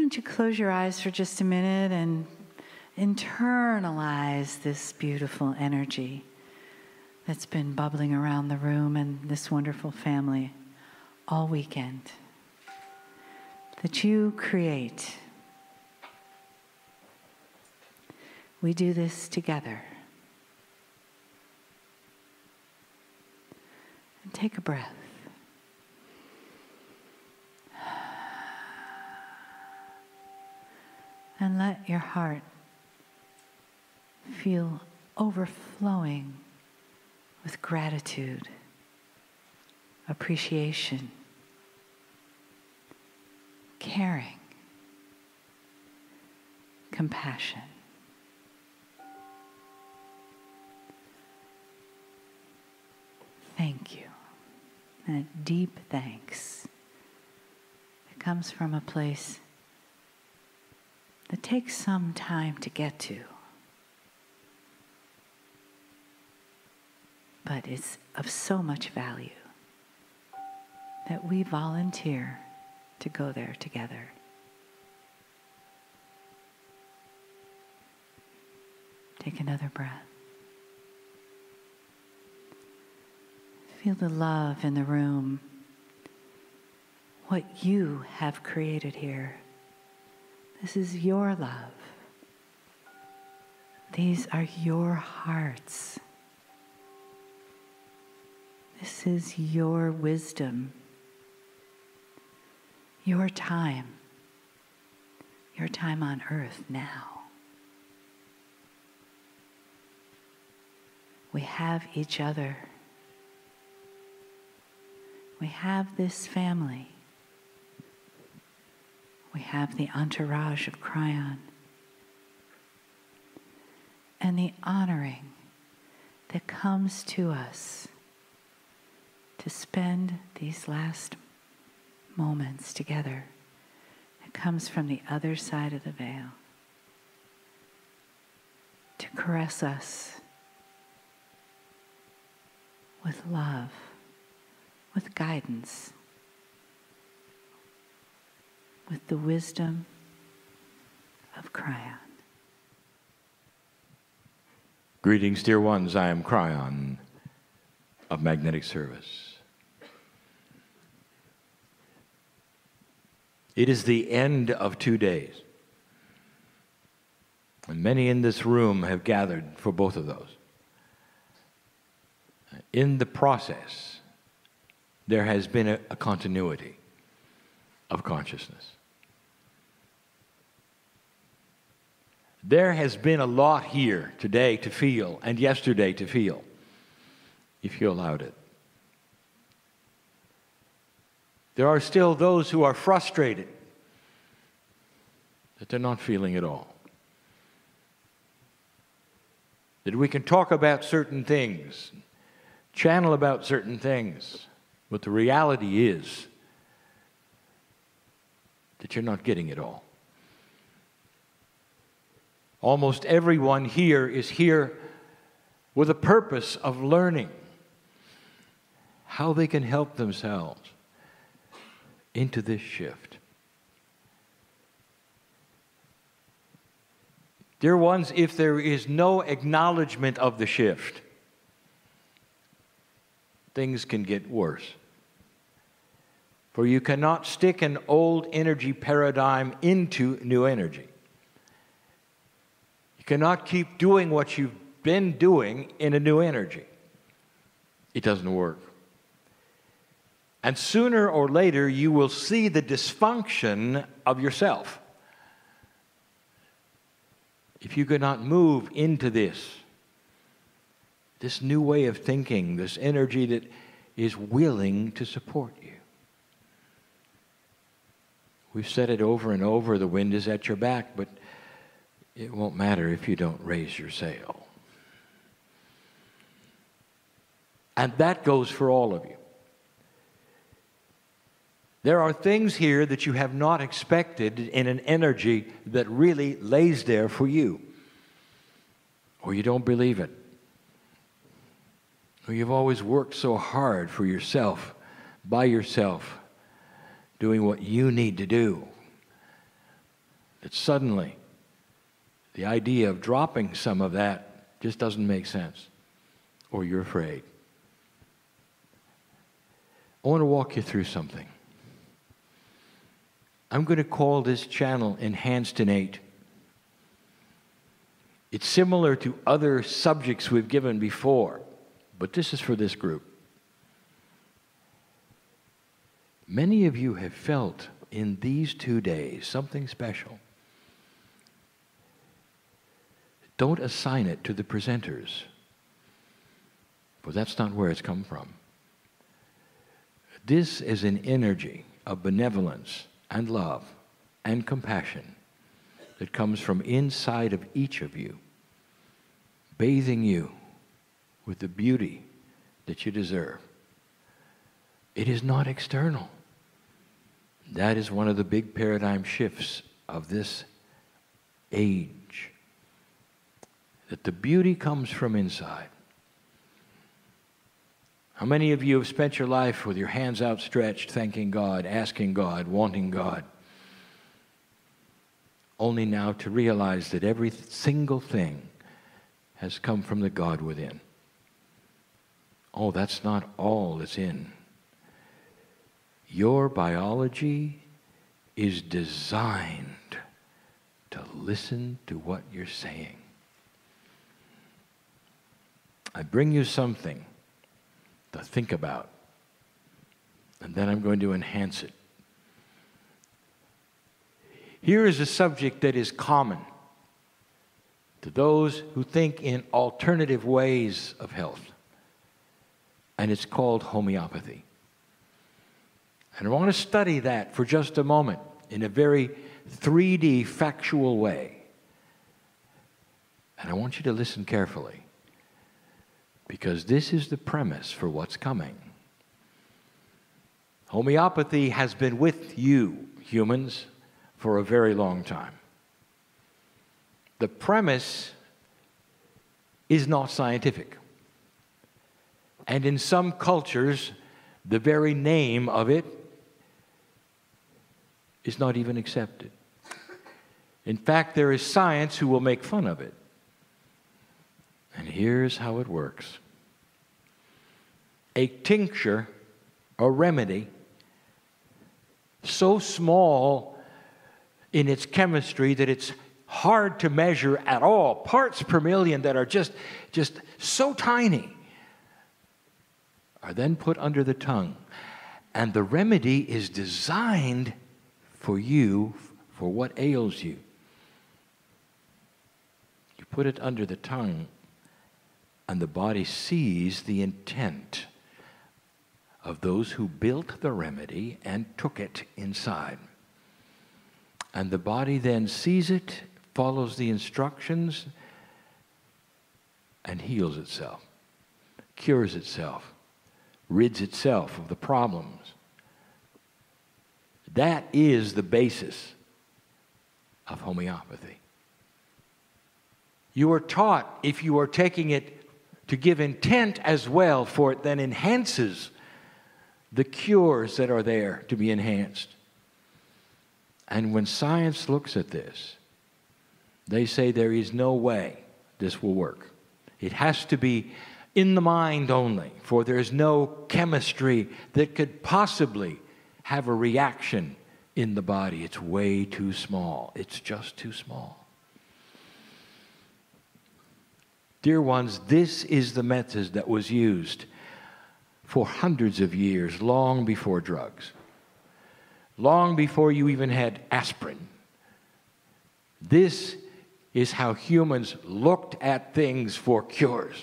don't you close your eyes for just a minute and internalize this beautiful energy that's been bubbling around the room and this wonderful family all weekend, that you create. We do this together. And take a breath. And let your heart feel overflowing with gratitude, appreciation, caring, compassion. Thank you. And a deep thanks. It comes from a place that takes some time to get to, but it's of so much value that we volunteer to go there together. Take another breath. Feel the love in the room, what you have created here. This is your love. These are your hearts. This is your wisdom, your time on earth now. We have each other. We have this family. We have the entourage of Kryon. And the honoring that comes to us to spend these last moments together. It comes from the other side of the veil to caress us with love, with guidance, with the wisdom of Kryon. Greetings, dear ones. I am Kryon of Magnetic Service. It is the end of 2 days. And many in this room have gathered for both of those. In the process, there has been a continuity of consciousness. There has been a lot here today to feel and yesterday to feel, if you allowed it. There are still those who are frustrated that they're not feeling at all. That we can talk about certain things, channel about certain things, but the reality is that you're not getting it all. Almost everyone here is here with a purpose of learning how they can help themselves into this shift. Dear ones, if there is no acknowledgement of the shift, things can get worse. For you cannot stick an old energy paradigm into new energy. You cannot keep doing what you've been doing in a new energy. It doesn't work. And sooner or later, you will see the dysfunction of yourself. If you cannot move into this new way of thinking, this energy that is willing to support you. We've said it over and over, the wind is at your back, but it won't matter if you don't raise your sail. And that goes for all of you. There are things here that you have not expected in an energy that really lays there for you. Or you don't believe it. Or you've always worked so hard for yourself, by yourself, doing what you need to do. that suddenly the idea of dropping some of that just doesn't make sense, or you're afraid. I want to walk you through something. I'm going to call this channel Enhanced Innate. It's similar to other subjects we've given before, but this is for this group. Many of you have felt in these 2 days something special. Don't assign it to the presenters, for that's not where it's come from. This is an energy of benevolence and love and compassion that comes from inside of each of you, bathing you with the beauty that you deserve. It is not external. That is one of the big paradigm shifts of this age. That the beauty comes from inside. How many of you have spent your life with your hands outstretched, thanking God, asking God, wanting God, only now to realize that every single thing has come from the God within? Oh, that's not all that's in. Your biology is designed to listen to what you're saying. I bring you something to think about, and then I'm going to enhance it. Here is a subject that is common to those who think in alternative ways of health, and it's called homeopathy. And I want to study that for just a moment in a very 3D factual way. And I want you to listen carefully, because this is the premise for what's coming. Homeopathy has been with you, humans, for a very long time. The premise is not scientific. And in some cultures, the very name of it is not even accepted. In fact, there is science who will make fun of it. And here's how it works. A tincture, a remedy, so small in its chemistry that it's hard to measure at all, parts per million that are just so tiny, are then put under the tongue. And the remedy is designed for you, for what ails you. You put it under the tongue, and the body sees the intent of those who built the remedy and took it inside. And the body then sees it, follows the instructions, and heals itself, cures itself, rids itself of the problems. That is the basis of homeopathy. You are taught, if you are taking it to give intent as well, for it then enhances the cures that are there to be enhanced. And when science looks at this, they say there is no way this will work. It has to be in the mind only, for there is no chemistry that could possibly have a reaction in the body. It's way too small. It's just too small. Dear ones, this is the method that was used for hundreds of years, long before drugs, long before you even had aspirin. This is how humans looked at things for cures.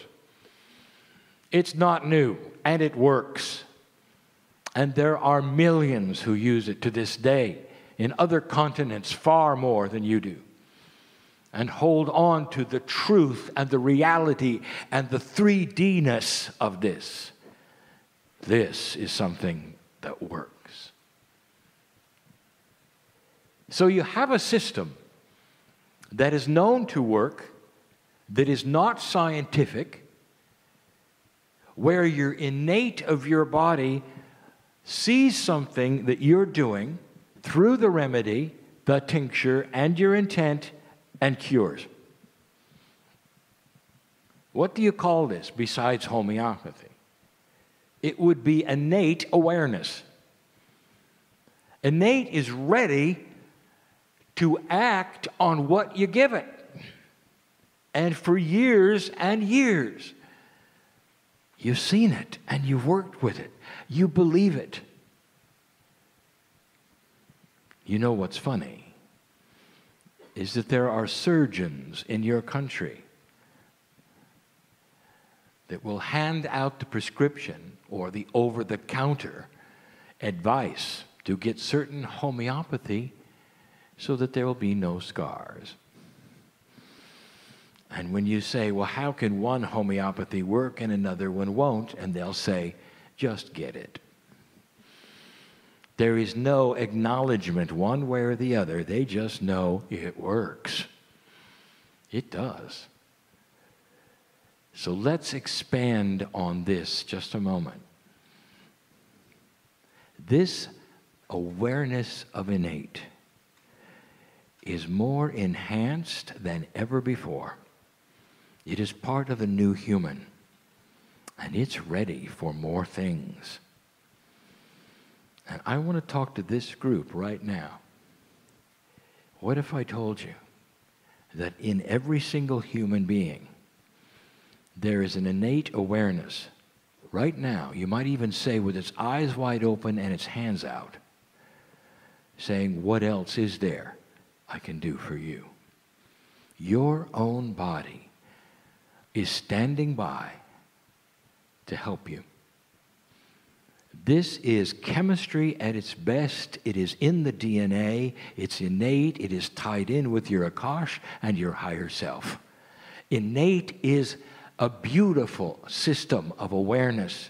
It's not new, and it works. And there are millions who use it to this day in other continents, far more than you do, and hold on to the truth and the reality and the 3D-ness of this. This is something that works. So you have a system that is known to work, that is not scientific, where your innate of your body sees something that you're doing through the remedy, the tincture and your intent and cures. What do you call this besides homeopathy? It would be innate awareness. Innate is ready to act on what you give it. And for years and years, you've seen it and you've worked with it. You believe it. You know what's funny is that there are surgeons in your country that will hand out the prescription or the over-the-counter advice to get certain homeopathy so that there will be no scars. And when you say, well, how can one homeopathy work and another one won't? And they'll say, just get it. There is no acknowledgement one way or the other. They just know it works. It does. So let's expand on this just a moment. This awareness of innate is more enhanced than ever before. It is part of the new human, and it's ready for more things. And I want to talk to this group right now. What if I told you that in every single human being, there is an innate awareness right now, you might even say with its eyes wide open and its hands out, saying, what else is there I can do for you? Your own body is standing by to help you. This is chemistry at its best. It is in the DNA. It's innate. It is tied in with your Akash and your higher self. Innate is a beautiful system of awareness.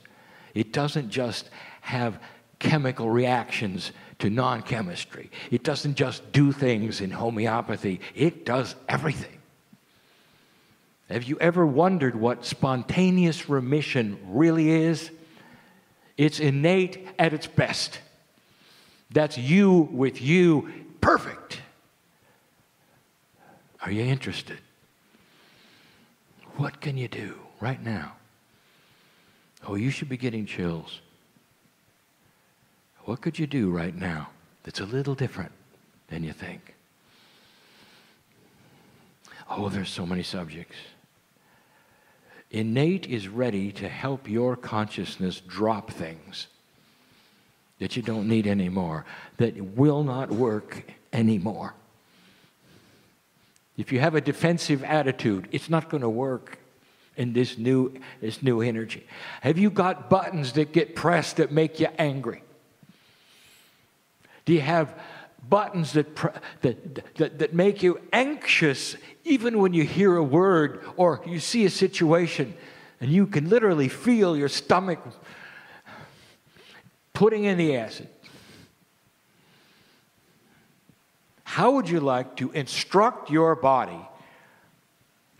It doesn't just have chemical reactions to non-chemistry. It doesn't just do things in homeopathy. It does everything. Have you ever wondered what spontaneous remission really is? It's innate at its best. That's you with you, perfect. Are you interested? What can you do right now? Oh, you should be getting chills. What could you do right now that's a little different than you think? Oh, there's so many subjects. Innate is ready to help your consciousness drop things that you don't need anymore, that will not work anymore. If you have a defensive attitude, it's not going to work in this new energy. Have you got buttons that get pressed that make you angry? Do you have buttons that make you anxious even when you hear a word or you see a situation and you can literally feel your stomach putting in the acid? How would you like to instruct your body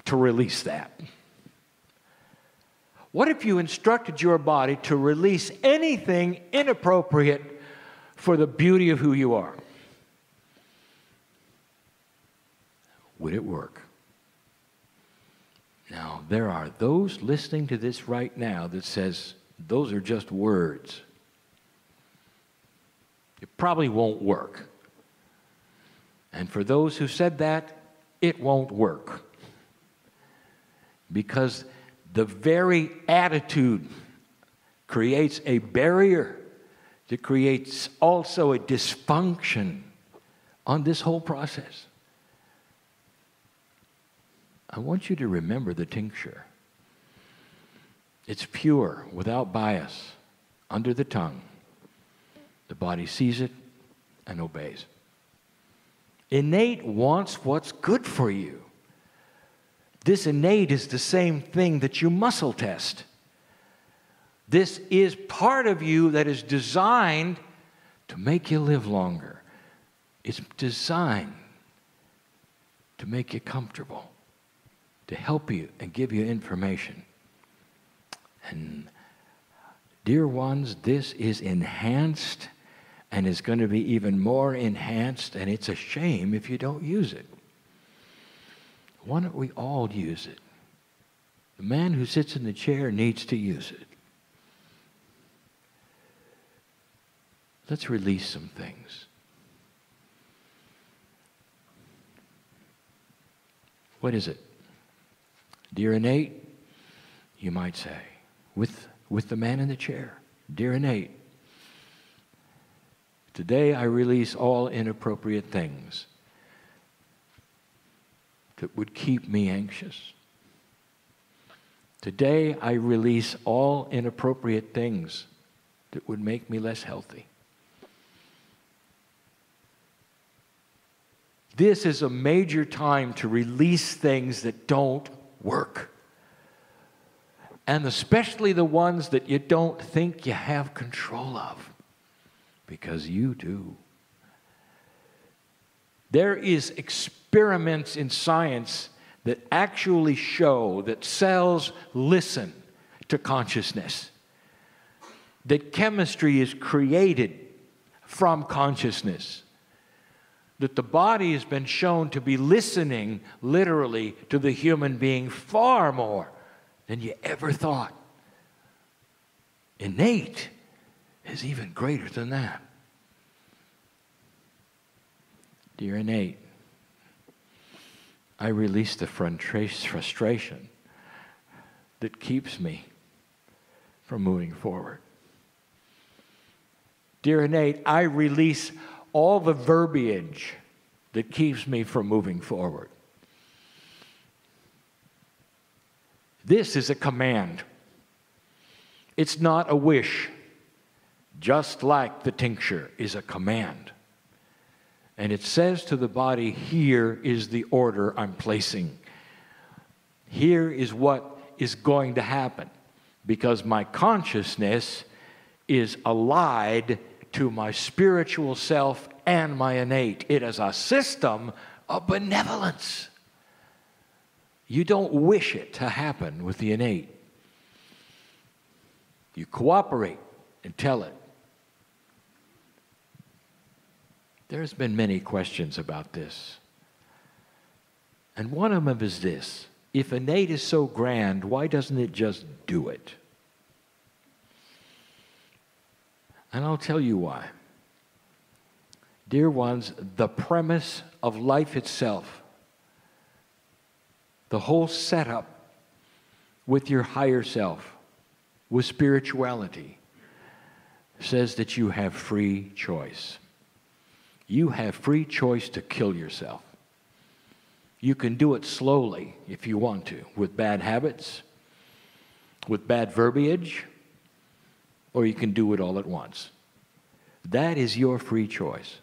to release that? What if you instructed your body to release anything inappropriate for the beauty of who you are? Would it work? Now, there are those listening to this right now that says, those are just words. It probably won't work. And for those who said that, it won't work. Because the very attitude creates a barrier that creates also a dysfunction on this whole process. I want you to remember the tincture. It's pure, without bias, under the tongue. The body sees it and obeys. Innate wants what's good for you. This innate is the same thing that you muscle test. This is part of you that is designed to make you live longer. It's designed to make you comfortable, to help you and give you information. And dear ones, this is enhanced and is going to be even more enhanced, and it's a shame if you don't use it. Why don't we all use it? The man who sits in the chair needs to use it. Let's release some things. What is it? Dear Innate, you might say, with the man in the chair. Dear Innate, today I release all inappropriate things that would keep me anxious. Today I release all inappropriate things that would make me less healthy. This is a major time to release things that don't work. And especially the ones that you don't think you have control of. Because you do. There is experiments in science that actually show that cells listen to consciousness. That chemistry is created from consciousness. That the body has been shown to be listening literally to the human being far more than you ever thought. Innate is even greater than that. Dear Innate, I release the frustration that keeps me from moving forward. Dear Innate, I release all the verbiage that keeps me from moving forward. This is a command. It's not a wish, just like the tincture is a command. And it says to the body, here is the order I'm placing. Here is what is going to happen, because my consciousness is allied to my spiritual self and my innate. It is a system of benevolence. You don't wish it to happen with the innate. You cooperate and tell it. There's been many questions about this. And one of them is this: if innate is so grand, why doesn't it just do it? And I'll tell you why. Dear ones, the premise of life itself, the whole setup with your higher self, with spirituality, says that you have free choice. You have free choice to kill yourself. You can do it slowly if you want to, with bad habits, with bad verbiage, or you can do it all at once. That is your free choice.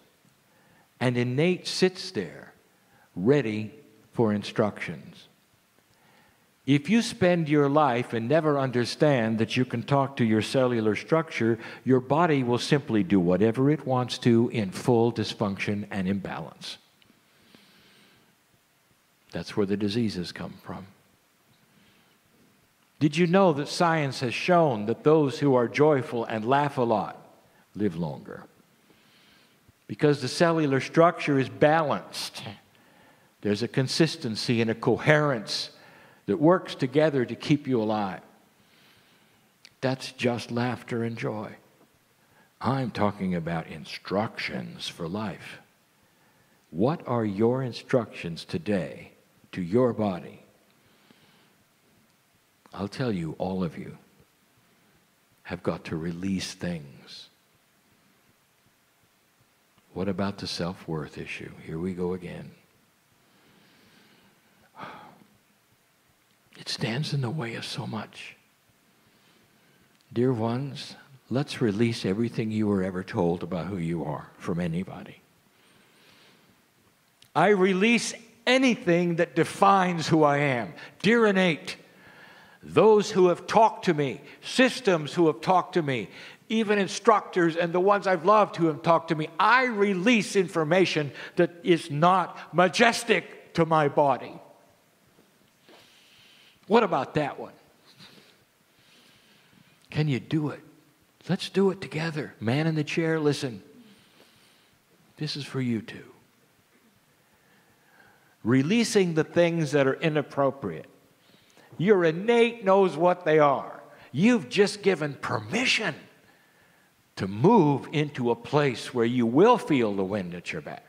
And innate sits there, ready for instructions. If you spend your life and never understand that you can talk to your cellular structure, your body will simply do whatever it wants to in full dysfunction and imbalance. That's where the diseases come from. Did you know that science has shown that those who are joyful and laugh a lot live longer? Because the cellular structure is balanced. There's a consistency and a coherence that works together to keep you alive. That's just laughter and joy. I'm talking about instructions for life. What are your instructions today to your body? I'll tell you, all of you have got to release things. What about the self-worth issue? Here we go again. It stands in the way of so much. Dear ones, let's release everything you were ever told about who you are from anybody. I release anything that defines who I am. Dear Innate, those who have talked to me, systems who have talked to me, even instructors and the ones I've loved who have talked to me, I release information that is not majestic to my body. What about that one? Can you do it? Let's do it together. Man in the chair, listen. This is for you too. Releasing the things that are inappropriate. Your innate knows what they are. You've just given permission to move into a place where you will feel the wind at your back.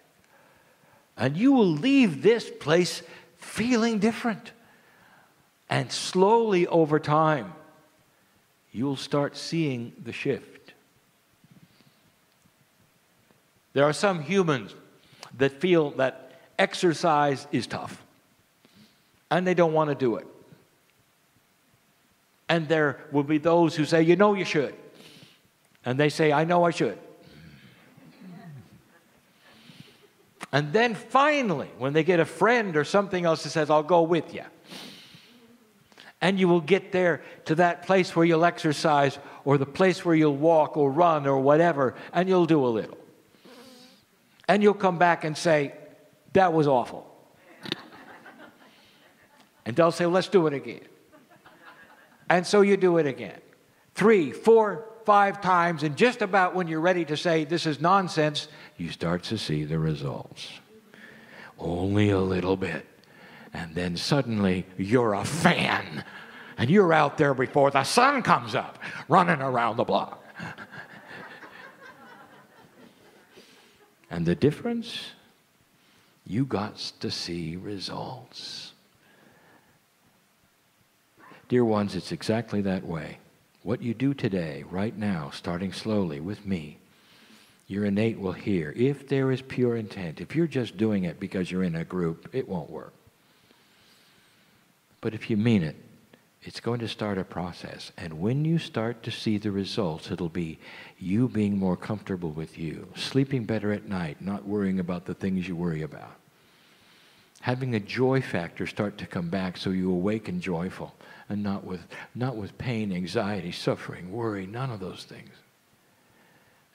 And you will leave this place feeling different. And slowly over time, you'll start seeing the shift. There are some humans that feel that exercise is tough, and they don't want to do it. And there will be those who say, you know you should. And they say, I know I should. And then finally, when they get a friend or something else that says, I'll go with you. And you will get there to that place where you'll exercise, or the place where you'll walk or run or whatever, and you'll do a little. And you'll come back and say, that was awful. And they'll say, let's do it again. And so you do it again. 3, 4, 5 times, and just about when you're ready to say, this is nonsense, you start to see the results. Only a little bit. And then suddenly you're a fan. And you're out there before the sun comes up, running around the block. And the difference? You got to see results. Dear ones, it's exactly that way. What you do today, right now, starting slowly with me, your innate will hear. If there is pure intent, if you're just doing it because you're in a group, it won't work. But if you mean it, it's going to start a process. And when you start to see the results, it'll be you being more comfortable with you, sleeping better at night, not worrying about the things you worry about. Having a joy factor start to come back so you awaken joyful, and not with pain, anxiety, suffering, worry, none of those things.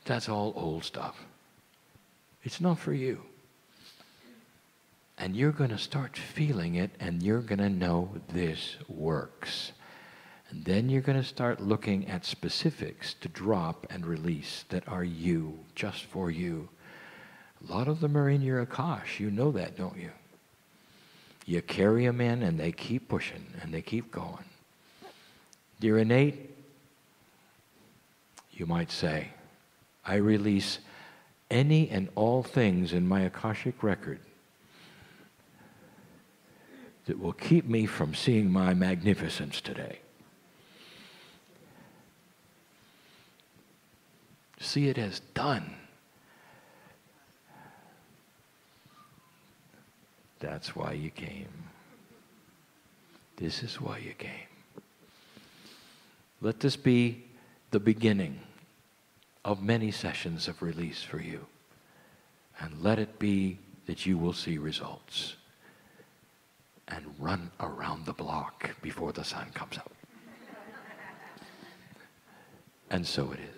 That's all old stuff. It's not for you. And you're going to start feeling it, and you're going to know this works. And then you're going to start looking at specifics to drop and release that are you, just for you. A lot of them are in your Akash. You know that, don't you? You carry them in, and they keep pushing, and they keep going. Dear innate, you might say, I release any and all things in my Akashic record that will keep me from seeing my magnificence today. See it as done. That's why you came. This is why you came. Let this be the beginning of many sessions of release for you. And let it be that you will see results and run around the block before the sun comes up. And so it is.